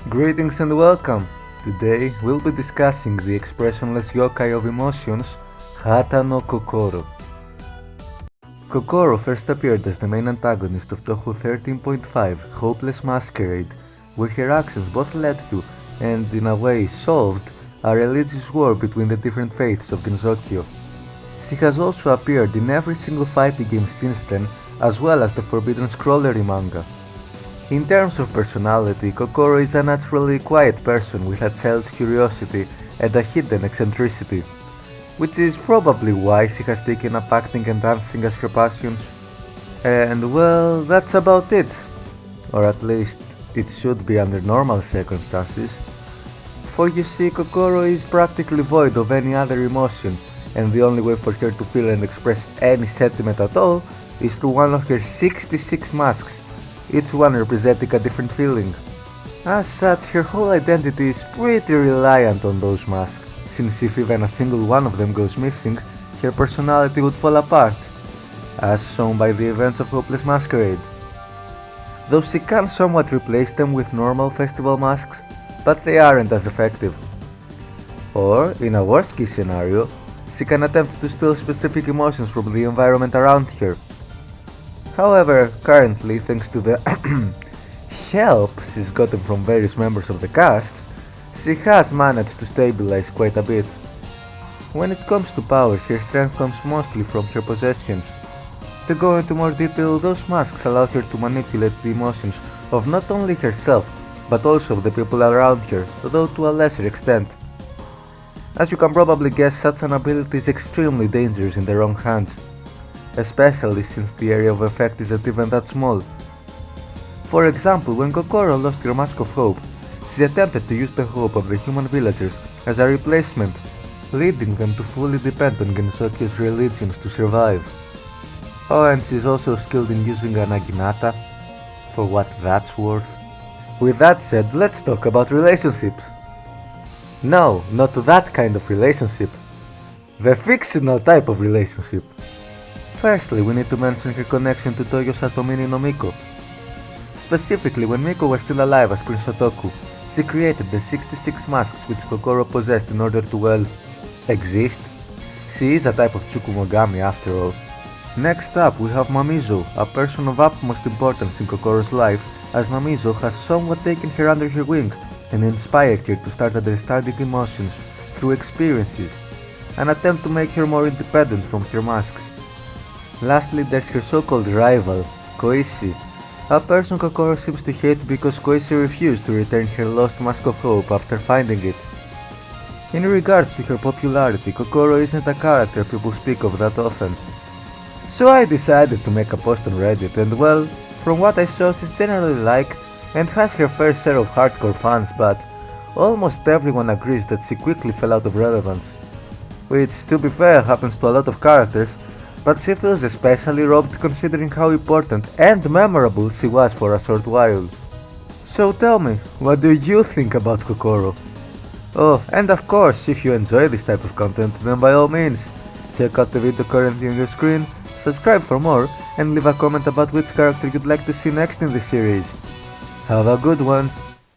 Greetings and welcome! Today we'll be discussing the expressionless yokai of emotions, Hata no Kokoro. Kokoro first appeared as the main antagonist of Touhou 13.5 Hopeless Masquerade, where her actions both led to, and in a way solved, a religious war between the different faiths of Gensokyo. She has also appeared in every single fighting game since then, as well as the Forbidden Scrollery manga. In terms of personality, Kokoro is a naturally quiet person with a child's curiosity and a hidden eccentricity, which is probably why she has taken up acting and dancing as her passions. And well, that's about it. Or at least, it should be under normal circumstances. For you see, Kokoro is practically void of any other emotion, and the only way for her to feel and express any sentiment at all is through one of her 66 masks, each one representing a different feeling. As such, her whole identity is pretty reliant on those masks, since if even a single one of them goes missing, her personality would fall apart, as shown by the events of Hopeless Masquerade. Though she can somewhat replace them with normal festival masks, but they aren't as effective. Or, in a worst case scenario, she can attempt to steal specific emotions from the environment around her. However, currently, thanks to the help she's gotten from various members of the cast, she has managed to stabilize quite a bit. When it comes to powers, her strength comes mostly from her possessions. To go into more detail, those masks allow her to manipulate the emotions of not only herself, but also of the people around her, though to a lesser extent. As you can probably guess, such an ability is extremely dangerous in the wrong hands, especially since the area of effect isn't even that small. For example, when Kokoro lost her Mask of Hope, she attempted to use the hope of the human villagers as a replacement, leading them to fully depend on Gensokyo's religions to survive. Oh, and she's also skilled in using a naginata, for what that's worth. With that said, let's talk about relationships. No, not that kind of relationship. The fictional type of relationship. Firstly, we need to mention her connection to Toyo's Atomini no Miko. Specifically, when Miko was still alive as Prince Otoku, she created the 66 masks which Kokoro possessed in order to, well, exist. She is a type of Tsukumogami after all. Next up, we have Mamizo, a person of utmost importance in Kokoro's life, as Mamizo has somewhat taken her under her wing and inspired her to start understanding emotions through experiences, an attempt to make her more independent from her masks. Lastly, there's her so-called rival, Koichi, a person Kokoro seems to hate because Koichi refused to return her lost Mask of Hope after finding it. In regards to her popularity, Kokoro isn't a character people speak of that often. So I decided to make a post on Reddit and well, from what I saw, she's generally liked and has her fair share of hardcore fans, but almost everyone agrees that she quickly fell out of relevance. Which, to be fair, happens to a lot of characters, but she feels especially robbed considering how important and memorable she was for a short while. So tell me, what do you think about Kokoro? Oh, and of course, if you enjoy this type of content, then by all means, check out the video currently on your screen, subscribe for more, and leave a comment about which character you'd like to see next in this series. Have a good one!